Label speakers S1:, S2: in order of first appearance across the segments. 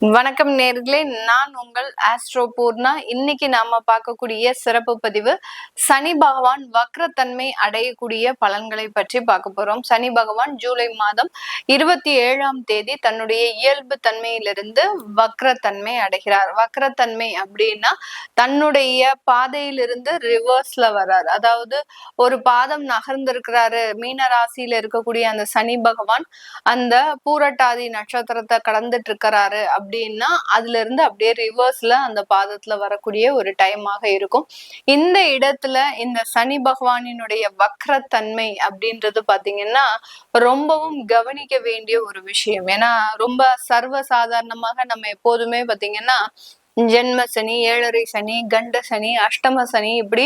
S1: வணக்கம் நேர்களே, நான் உங்கள் ஆஸ்ட்ரோ பூர்ணா. இன்னைக்கு நாம பார்க்கக்கூடிய சிறப்பு பதிவு சனி பகவான் வக்ரத்தன்மை அடையக்கூடிய பலன்களை பற்றி பார்க்க போறோம். சனி பகவான் ஜூலை மாதம் 27ஆம் தேதி தன்னுடைய இயல்பு தன்மையிலிருந்து வக்ரத்தன்மை அடைகிறார். வக்ரத்தன்மை அப்படின்னா தன்னுடைய பாதையிலிருந்து ரிவர்ஸ்ல வர்றார். அதாவது ஒரு பாதம் நகர்ந்திருக்கிறாரு. மீன ராசியில இருக்கக்கூடிய அந்த சனி பகவான் அந்த பூரட்டாதி நட்சத்திரத்தை கடந்துட்டு இருக்கிறாரு அப்படின்னா அதுல இருந்து அப்படியே ரிவர்ஸ்ல அந்த பாதத்துல வரக்கூடிய ஒரு டைமாக இருக்கும். இந்த இடத்துல இந்த சனி பகவானினுடைய வக்ரத்தன்மை அப்படின்றது பாத்தீங்கன்னா ரொம்பவும் கவனிக்க வேண்டிய ஒரு விஷயம். ஏன்னா ரொம்ப சர்வ சாதாரணமாக நம்ம எப்போதுமே பாத்தீங்கன்னா ஜென்ம சனி, ஏழரை சனி, கண்ட சனி, அஷ்டம சனி, இப்படி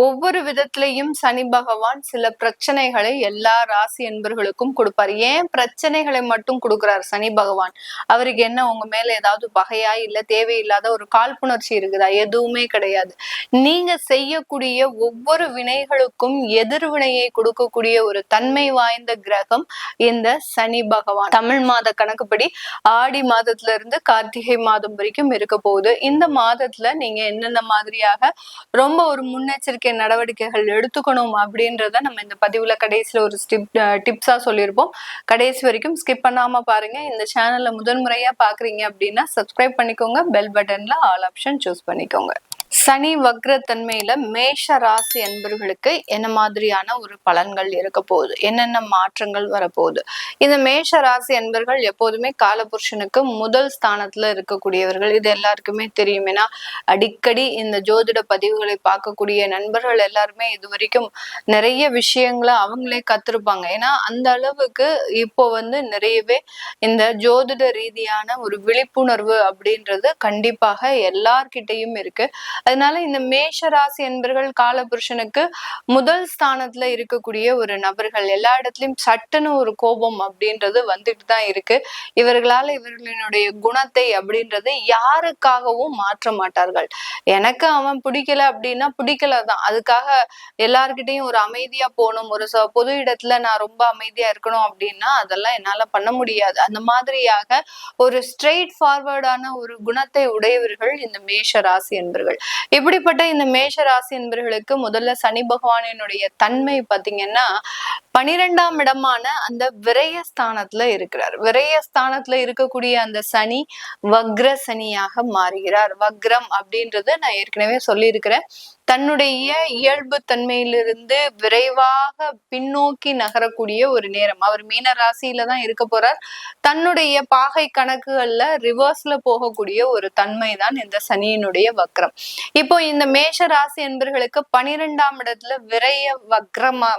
S1: ஒவ்வொரு விதத்திலையும் சனி பகவான் சில பிரச்சனைகளை எல்லா ராசி என்பர்களுக்கும் கொடுப்பார். ஏன் பிரச்சனைகளை மட்டும் கொடுக்கிறார் சனி பகவான்? அவருக்கு என்ன உங்க மேல ஏதாவது பகையா, இல்ல தேவையில்லாத ஒரு காழ்ப்புணர்ச்சி இருக்குதா? எதுவுமே கிடையாது. நீங்க செய்யக்கூடிய ஒவ்வொரு வினைகளுக்கும் எதிர்வினையை கொடுக்கக்கூடிய ஒரு தன்மை வாய்ந்த கிரகம் இந்த சனி பகவான். தமிழ் மாத கணக்குப்படி ஆடி மாதத்துல இருந்து கார்த்திகை மாதம் வரைக்கும் இருக்க போகுது. இந்த மாதத்துல நீங்க என்னென்ன மாதிரியாக ரொம்ப ஒரு முன்னெச்சரிக்கை நடவடிக்கைகள் எடுத்துக்கணும் அப்படின்றத நம்ம இந்த பதிவுல கடைசியில ஒரு டிப்ஸா சொல்லியிருப்போம். கடைசி வரைக்கும் ஸ்கிப் பண்ணாம பாருங்க. இந்த சேனல்ல முதன்முறையா பாக்குறீங்க அப்படின்னா சப்ஸ்கிரைப் பண்ணிக்கோங்க. பெல் பட்டன்ல ஆல் ஆப்ஷன் சூஸ் பண்ணிக்கோங்க. சனி வக்ரத்தன்மையில மேஷ ராசி அன்பர்களுக்கு என்ன மாதிரியான ஒரு பலன்கள் இருக்க போகுது, என்னென்ன மாற்றங்கள் வரப்போகுது? இந்த மேஷ ராசி அன்பர்கள் எப்போதுமே காலபுருஷனுக்கு முதல் ஸ்தானத்துல இருக்கக்கூடியவர்கள். இது எல்லாருக்குமே தெரியும். ஏன்னா அடிக்கடி இந்த ஜோதிட பதிவுகளை பார்க்கக்கூடிய நண்பர்கள் எல்லாருமே இது வரைக்கும் நிறைய விஷயங்களை அவங்களே கத்திருப்பாங்க. ஏன்னா அந்த அளவுக்கு இப்போ நிறையவே இந்த ஜோதிட ரீதியான ஒரு விழிப்புணர்வு அப்படின்றது கண்டிப்பாக எல்லார்கிட்டையும் இருக்கு. அதனால இந்த மேஷ ராசி என்பர்கள் காலபுருஷனுக்கு முதல் ஸ்தானத்துல இருக்கக்கூடிய ஒரு நபர்கள். எல்லா இடத்துலயும் சட்டுன்னு ஒரு கோபம் அப்படின்றது வந்துட்டு தான் இருக்கு. இவர்களால இவர்களினுடைய குணத்தை அப்படின்றது யாருக்காகவும் மாற்ற மாட்டார்கள். எனக்கு அவன் பிடிக்கல அப்படின்னா பிடிக்கலதான், அதுக்காக எல்லார்கிட்டையும் ஒரு அமைதியா போகணும், ஒரு பொது இடத்துல நான் ரொம்ப அமைதியா இருக்கணும் அப்படின்னா அதெல்லாம் என்னால பண்ண முடியாது. அந்த மாதிரியாக ஒரு ஸ்ட்ரெயிட் ஃபார்வர்டான ஒரு குணத்தை உடையவர்கள் இந்த மேஷ ராசி என்பர்கள். இப்படிப்பட்ட இந்த மேஷ ராசி என்பர்களுக்கு முதல்ல சனி பகவானினுடைய தன்மை பாத்தீங்கன்னா 12ஆம் இடமான அந்த விரயஸ்தானத்துல இருக்கிறார். விரயஸ்தானத்துல இருக்கக்கூடிய அந்த சனி வக்ர சனியாக மாறுகிறார். வக்ரம் அப்படின்றது நான் ஏற்கனவே சொல்லியிருக்கிறேன். தன்னுடைய இயல்பு தன்மையிலிருந்து விரைவாக பின்னோக்கி நகரக்கூடிய ஒரு நேரம். அவர் மீன ராசியில தான் இருக்க போறார். தன்னுடைய பாகை கணக்குகள்ல ரிவர்ஸ்ல போகக்கூடிய ஒரு தன்மை தான் இந்த சனியினுடைய வக்ரம். இப்போ இந்த மேஷ ராசி என்பர்களுக்கு 12ஆம் இடத்துல விரய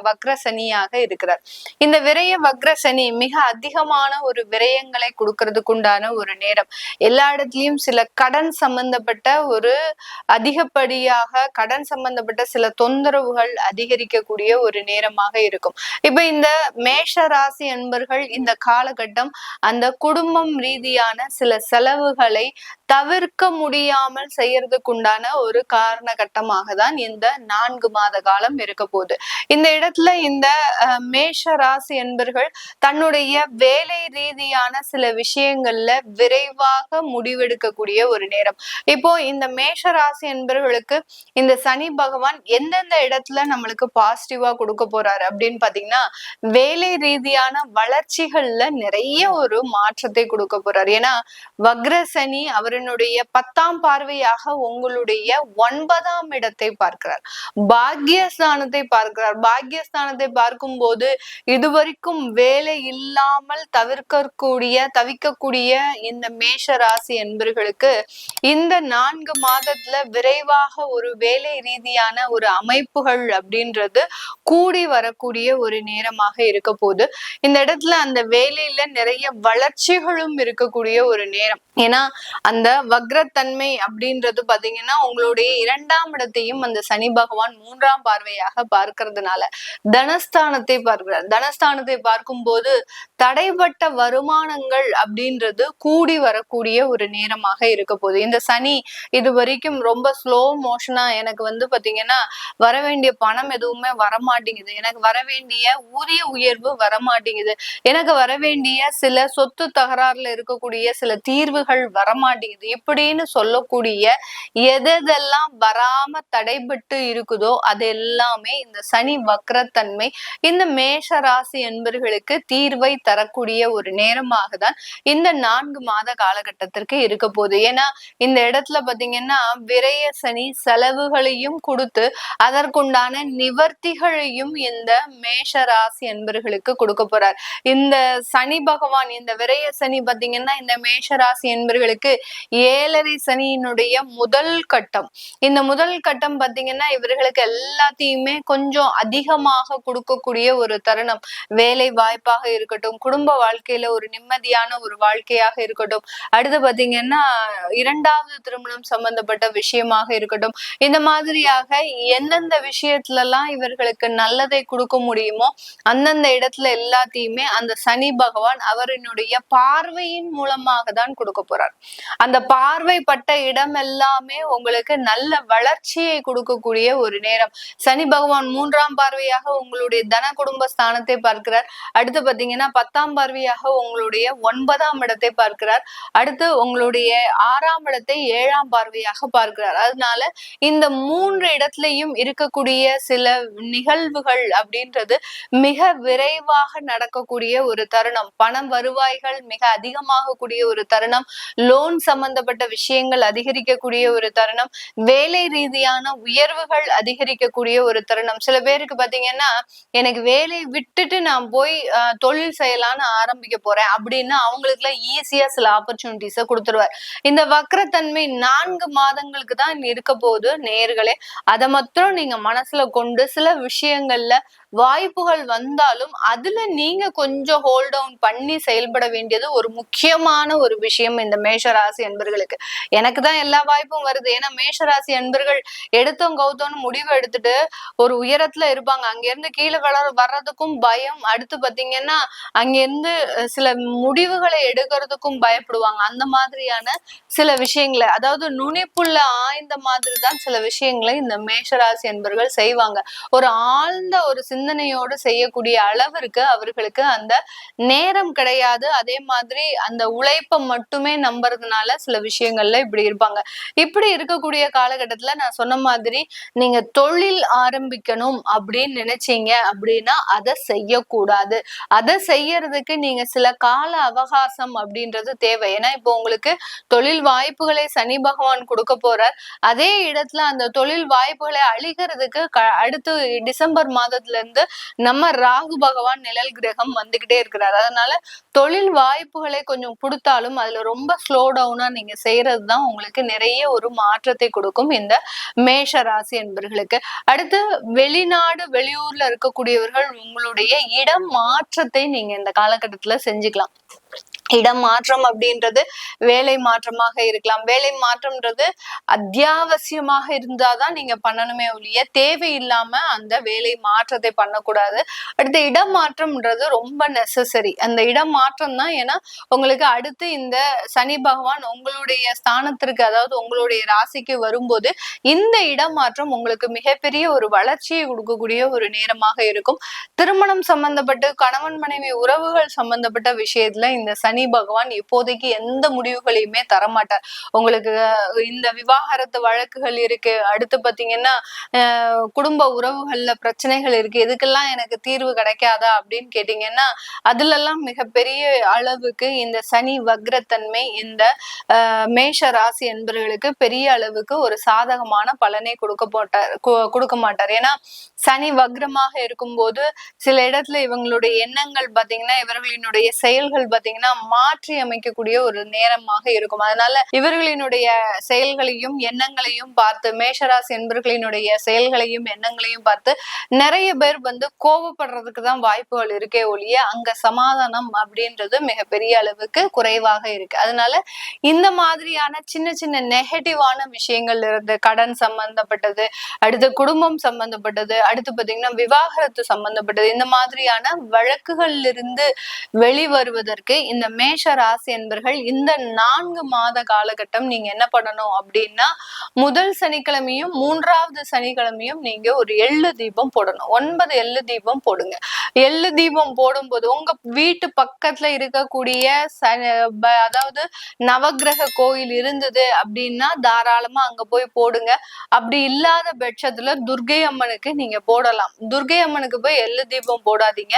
S1: வக்ர சனியாக இருக்கிறார். இந்த விரய வக்ர சனி மிக அதிகமான ஒரு விரயங்களை கொடுக்கறதுக்கு உண்டான ஒரு நேரம். எல்லா இடத்துலயும் சில கடன் சம்பந்தப்பட்ட ஒரு அதிகப்படியாக கடன் சம்பந்தப்பட்ட சில தொந்தரவுகள் அதிகரிக்கக்கூடிய ஒரு நேரமாக இருக்கும். இப்ப இந்த மேஷ ராசி என்பர்கள் இந்த காலகட்டம் அந்த குடும்பம் ரீதியான சில செலவுகளை தவிர்க்க முடியாமல் செய்யறதுக்குண்டான ஒரு காரண கட்டமாக தான் இந்த 4 மாத காலம் இருக்க போகுது. இந்த இடத்துல இந்த மேஷ ராசி என்பர்கள் தன்னுடைய வேலை ரீதியான சில விஷயங்கள்ல விரைவாக முடிவெடுக்கக்கூடிய ஒரு நேரம். இப்போ இந்த மேஷ ராசி என்பர்களுக்கு இந்த சனி பகவான் எந்தெந்த இடத்துல நம்மளுக்கு பாசிட்டிவா கொடுக்க போறாரு அப்படின்னு பாத்தீங்கன்னா வேலை ரீதியான வளர்ச்சிகள்ல நிறைய ஒரு மாற்றத்தை கொடுக்க போறாரு. ஏன்னா வக்ர சனி அவருடைய 10ஆம் பார்வையாக உங்களுடைய 9ஆம் இடத்தை பார்க்கிறார், பாக்யஸ்தானத்தை பார்க்கிறார். பாக்யஸ்தானத்தை பார்க்கும் போது இதுவரைக்கும் வேலை இல்லாமல் தவிக்கக்கூடிய இந்த மேஷ ராசி என்பர்களுக்கு இந்த 4 மாதத்துல விரைவாக ஒரு வேலை ரீதியான ஒரு அமைப்புகள் அப்படின்றது கூடி வரக்கூடிய ஒரு நேரமாக இருக்க போது. இந்த இடத்துல அந்த வேலையில நிறைய வளர்ச்சிகளும் இருக்கக்கூடிய ஒரு நேரம். ஏன்னா அந்த வக்ரத்தன்மை அப்படின்றது பாத்தீங்கன்னா உங்களுடைய 2ஆம் இடத்தையும் அந்த சனி பகவான் 3ஆம் பார்வையாக பார்க்கறதுனால தனஸ்தானத்தை பார்க்கிறார். தனஸ்தானத்தை பார்க்கும் போது தடைப்பட்ட வருமானங்கள் அப்படின்றது கூடி வரக்கூடிய ஒரு நேரமாக இருக்க போகுது. இந்த சனி இது வரைக்கும் ரொம்ப ஸ்லோ மோஷனா எனக்கு பாத்தீங்கன்னா வர வேண்டிய பணம் எதுவுமே வரமாட்டேங்குது, எனக்கு வர வேண்டிய ஊதிய உயர்வு வரமாட்டேங்குது, எனக்கு வர வேண்டிய சில சொத்து தகராறுல இருக்கக்கூடிய சில தீர்வுகள் வரமாட்டேங்குது இப்படின்னு சொல்லக்கூடிய எதெல்லாம் வராம தடைபட்டு இருக்குதோ அது எல்லாமே இந்த சனி வக்ரத்தன்மை இந்த மேஷ ராசி என்பர்களுக்கு தீர்வை தரக்கூடிய ஒரு நேரமாக தான் இந்த 4 மாத காலகட்டத்திற்கு இருக்க போகுது. ஏன்னா இந்த இடத்துல பாத்தீங்கன்னா விரய சனி செலவுகளையும் கொடுத்து அதற்குண்டான நிவர்த்திகளையும் இந்த மேஷ ராசி என்பர்களுக்கு கொடுக்க போறார். இந்த சனி பகவான் இந்த விரய சனி பாத்தீங்கன்னா இந்த மேஷ ராசி என்பர்களுக்கு 7.5 சனியினுடைய முதல் கட்டம். இந்த முதல் கட்டம் பாத்தீங்கன்னா இவர்களுக்கு எல்லாத்தையுமே கொஞ்சம் அதிகமாக கொடுக்கக்கூடிய ஒரு தருணம். வேலை வாய்ப்பாக இருக்கட்டும், குடும்ப வாழ்க்கையில ஒரு நிம்மதியான ஒரு வாழ்க்கையாக இருக்கட்டும், அடுத்து பாத்தீங்கன்னா 2வது திருமணம் சம்பந்தப்பட்ட விஷயமாக இருக்கட்டும், இந்த மாதிரியாக எந்தெந்த விஷயத்துல எல்லாம் இவர்களுக்கு நல்லதை கொடுக்க முடியுமோ அந்தந்த இடத்துல எல்லாத்தையுமே அந்த சனி பகவான் அவரினுடைய பார்வையின் மூலமாக தான் கொடுக்க போறார். அந்த பார்வைப்பட்ட இடம் எல்லாமே உங்களுக்கு நல்ல வளர்ச்சியை கொடுக்கக்கூடிய ஒரு நேரம். சனி பகவான் 3ஆம் பார்வையாக உங்களுடைய தன குடும்ப ஸ்தானத்தை பார்க்கிறார். அடுத்து பாத்தீங்கன்னா 10ஆம் பார்வையாக உங்களுடைய 9ஆம் இடத்தை பார்க்கிறார். அடுத்து உங்களுடைய 6ஆம் இடத்தை 7ஆம் பார்வையாக பார்க்கிறார். அதனால இந்த 3 இடத்துலயும் இருக்கக்கூடிய சில நிகழ்வுகள் அப்படின்றது மிக விரைவாக நடக்கக்கூடிய ஒரு தருணம். பணம் வருவாய்கள் மிக அதிகமாக கூடிய ஒரு தருணம். லோன் சம்பந்தப்பட்ட விஷயங்கள் அதிகரிக்கக்கூடிய ஒரு தருணம். வேலை ரீதியான உயர்வுகள் அதிகரிக்கக்கூடிய ஒரு தருணம். சில பேருக்கு பாத்தீங்கன்னா எனக்கு வேலையை விட்டுட்டு நான் போய் தொழில் செய்யலான்னு ஆரம்பிக்க போறேன் அப்படின்னா அவங்களுக்கு எல்லாம் ஈஸியா சில ஆப்பர்ச்சுனிட்டிஸ கொடுத்துருவார். இந்த வக்ரத்தன்மை 4 மாதங்களுக்கு தான் இருக்க போது நேயர்களே. அதை மாத்திரம் நீங்க மனசுல கொண்டு சில விஷயங்கள்ல வாய்ப்புகள் வந்தாலும் அதுல நீங்க கொஞ்சம் ஹோல்ட் டவுன் பண்ணி செயல்பட வேண்டியது ஒரு முக்கியமான ஒரு விஷயம் இந்த மேஷராசி அன்பர்களுக்கு. எனக்கு தான் எல்லா வாய்ப்பும் வருது, ஏன்னா மேஷராசி அன்பர்கள் எடுத்தோம் கௌத்தோன்னு முடிவு எடுத்துட்டு ஒரு உயரத்துல இருப்பாங்க, அங்கிருந்து கீழே வர்றதுக்கும் பயம். அடுத்து பாத்தீங்கன்னா அங்கிருந்து சில முடிவுகளை எடுக்கிறதுக்கும் பயப்படுவாங்க. அந்த மாதிரியான சில விஷயங்களை, அதாவது நுனிப்புள்ள ஆய்ந்த மாதிரி தான் சில விஷயங்களை இந்த மேஷராசி அன்பர்கள் செய்வாங்க. ஒரு ஆழ்ந்த ஒரு சிந்தனையோடு செய்யக்கூடிய அளவிற்கு அவர்களுக்கு அந்த நேரம் கிடையாது. அதே மாதிரி அந்த உழைப்பை மட்டுமே நம்புறதுனால சில விஷயங்கள்ல இப்படி இருப்பாங்க. இப்படி இருக்கக்கூடிய காலகட்டத்துல நான் சொன்ன மாதிரி நீங்க தொழில் ஆரம்பிக்கணும் அப்படின்னு நினைச்சீங்க அப்படின்னா அதை செய்யக்கூடாது. அதை செய்யறதுக்கு நீங்க சில கால அவகாசம் அப்படின்றது தேவை. ஏன்னா இப்போ உங்களுக்கு தொழில் வாய்ப்புகளை சனி பகவான் கொடுக்க போறார். அதே இடத்துல அந்த தொழில் வாய்ப்புகளை அழிக்கிறதுக்கு அடுத்து டிசம்பர் மாதத்துல இருந்து நம்ம ராகு பகவான் நிழல் கிரகம் வந்துகிட்டே இருக்கிறார். அதனால தொழில் வாய்ப்புகளை கொஞ்சம் கொடுத்தாலும் அதுல ரொம்ப ஸ்லோ டவுனா நீங்க செய்யறதுதான் உங்களுக்கு நிறைய ஒரு மாற்றத்தை கொடுக்கும் இந்த மேஷ ராசி என்பர்களுக்கு. அடுத்து வெளிநாடு வெளியூர்ல இருக்கக்கூடியவர்கள் உங்களுடைய இடம் மாற்றத்தை நீங்க இந்த காலகட்டத்துல செஞ்சுக்கலாம். இடம் மாற்றம் அப்படின்றது வேலை மாற்றமாக இருக்கலாம். வேலை மாற்றம்ன்றது அத்தியாவசியமாக இருந்தாதான் நீங்க பண்ணணுமே ஒழிய தேவையில்லாம அந்த வேலை மாற்றத்தை பண்ணக்கூடாது. அடுத்து இடம் மாற்றம்ன்றது ரொம்ப நெசசரி. அந்த இடம் மாற்றம் தான். ஏன்னா உங்களுக்கு அடுத்து இந்த சனி பகவான் உங்களுடைய ஸ்தானத்திற்கு, அதாவது உங்களுடைய ராசிக்கு வரும்போது இந்த இடம் மாற்றம் உங்களுக்கு மிகப்பெரிய ஒரு வளர்ச்சியை கொடுக்கக்கூடிய ஒரு நேரமாக இருக்கும். திருமணம் சம்பந்தப்பட்டு கணவன் மனைவி உறவுகள் சம்பந்தப்பட்ட விஷயத்துல இந்த சனி பகவான் இப்போதைக்கு எந்த முடிவுகளையுமே தரமாட்டார். உங்களுக்கு இந்த விவாகரத்து வழக்குகள் இருக்கு, அடுத்து பாத்தீங்கன்னா குடும்ப உறவுகள்ல பிரச்சனைகள் இருக்கு, இதுக்கெல்லாம் எனக்கு தீர்வு கிடைக்காதா அப்படின்னு கேட்டீங்கன்னா அதுல எல்லாம் மிகப்பெரிய அளவுக்கு இந்த சனி வக்ரத்தன்மை இந்த மேஷ ராசி என்பவர்களுக்கு பெரிய அளவுக்கு ஒரு சாதகமான பலனை கொடுக்க மாட்டார். ஏன்னா சனி வக்ரமாக இருக்கும்போது சில இடத்துல இவங்களுடைய எண்ணங்கள் பாத்தீங்கன்னா இவர்களினுடைய செயல்கள் பாத்தீங்கன்னா மாற்றி அமைக்கக்கூடிய ஒரு நேரமாக இருக்கும். அதனால இவர்களினுடைய செயல்களையும் எண்ணங்களையும் பார்த்து, மேஷராசி என்பர்களினுடைய செயல்களையும் எண்ணங்களையும் பார்த்து நிறைய பேர் கோபப்படுறதுக்கு தான் வாய்ப்புகள் இருக்கே ஒழிய அங்க சமாதானம் அப்படின்றது மிகப்பெரிய அளவுக்கு குறைவாக இருக்கு. அதனால இந்த மாதிரியான சின்ன சின்ன நெகட்டிவான விஷயங்கள் இருந்து, கடன் சம்பந்தப்பட்டது, அடுத்து குடும்பம் சம்பந்தப்பட்டது, அடுத்து பாத்தீங்கன்னா விவாகரத்து சம்பந்தப்பட்டது, இந்த மாதிரியான வழக்குகள்ல இருந்து வெளிவருவதற்கு இந்த மேஷ ராசி என்பர்கள் இந்த 4 மாத காலகட்டம் நீங்க என்ன பண்ணணும் அப்படின்னா, முதல் சனிக்கிழமையும் 3வது சனிக்கிழமையும் நீங்க ஒரு எள்ளு தீபம் போடணும். 9 எள்ளு தீபம் போடுங்க. எள்ளு தீபம் போடும்போது உங்க வீட்டு பக்கத்துல இருக்கக்கூடிய அதாவது நவக்கிரக கோயில் இருந்தது அப்படின்னா தாராளமா அங்க போய் போடுங்க. அப்படி இல்லாத பட்சத்துல துர்க்கை அம்மனுக்கு நீங்க போடலாம். துர்க்கை அம்மனுக்கு போய் எள்ளு தீபம் போடாதீங்க,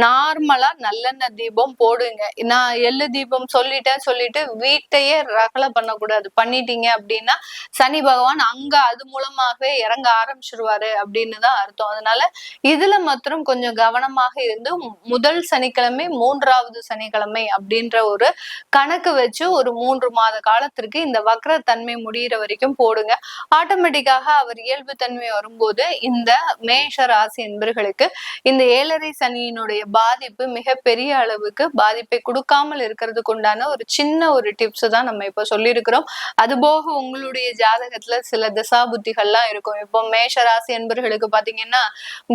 S1: நார்மலா நல்லெண்ணெய் தீபம் போடுங்க. நான் எள்ளு தீபம் சொல்லிட்டு வீட்டையே ரகலை பண்ணக்கூடாது. பண்ணிட்டீங்க அப்படின்னா சனி பகவான் அங்க அது மூலமாகவே இறங்க ஆரம்பிச்சிருவாரு அப்படின்னு தான் அர்த்தம். அதனால இதுல மாத்திரம் கொஞ்சம் கவனமாக இருந்து முதல் சனிக்கிழமை 3வது சனிக்கிழமை அப்படின்ற ஒரு கணக்கு வச்சு ஒரு 3 மாத காலத்திற்கு இந்த வக்ர தன்மை முடிகிற வரைக்கும் போடுங்க. ஆட்டோமேட்டிக்காக அவர் இயல்பு தன்மை வரும்போது இந்த மேஷ ராசி என்பர்களுக்கு இந்த 7.5 சனியினுடைய பாதிப்பு மிகப்பெரிய அளவுக்கு பாதிப்பை கொடுக்காமல் இருக்கிறதுக்கு உண்டான ஒரு சின்ன ஒரு டிப்ஸ் தான் நம்ம இப்ப சொல்லியிருக்கிறோம். அதுபோக உங்களுடைய ஜாதகத்துல சில திசாபுத்திகள்லாம் இருக்கும். இப்போ மேஷ ராசி என்பர்களுக்கு பாத்தீங்கன்னா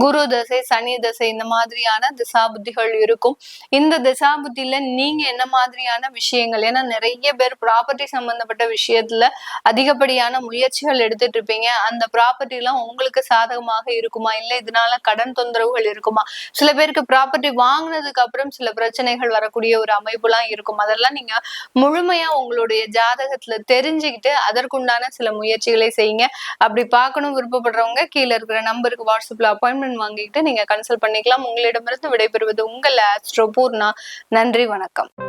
S1: குரு தசை, சனி தசை, இந்த மாதிரியான திசாபுத்திகள் இருக்கும். இந்த திசாபுத்தியில நீங்க என்ன மாதிரியான விஷயங்கள், ஏன்னா நிறைய பேர் ப்ராப்பர்ட்டி சம்பந்தப்பட்ட விஷயத்துல அதிகப்படியான முயற்சிகள் எடுத்துட்டு இருப்பீங்க. அந்த ப்ராப்பர்ட்டி எல்லாம் உங்களுக்கு சாதகமாக இருக்குமா, இல்ல இதனால கடன் தொந்தரவுகள் இருக்குமா? சில பேருக்கு ப்ராப்பர்ட்டி வாங்கினதுக்கு அப்புறம் சில பிரச்சனைகள் வரக்கூடிய ஒரு அமைப்பு எல்லாம் இருக்கும். அதெல்லாம் நீங்க முழுமையா உங்களுடைய ஜாதகத்துல தெரிஞ்சுக்கிட்டு அதற்குண்டான சில முயற்சிகளை செய்யுங்க. அப்படி பார்க்கணும் விருப்பப்படுறவங்க கீழே இருக்கிற நம்பருக்கு வாட்ஸ்அப்ல அப்பாயின்மெண்ட் வாங்கிட்டு நீங்க கன்சல்ட் பண்ணிக்கலாம். உங்களிடமிருந்து விடைபெறுவது உங்கள் ஆஸ்ட்ரோ பூர்ணா. நன்றி, வணக்கம்.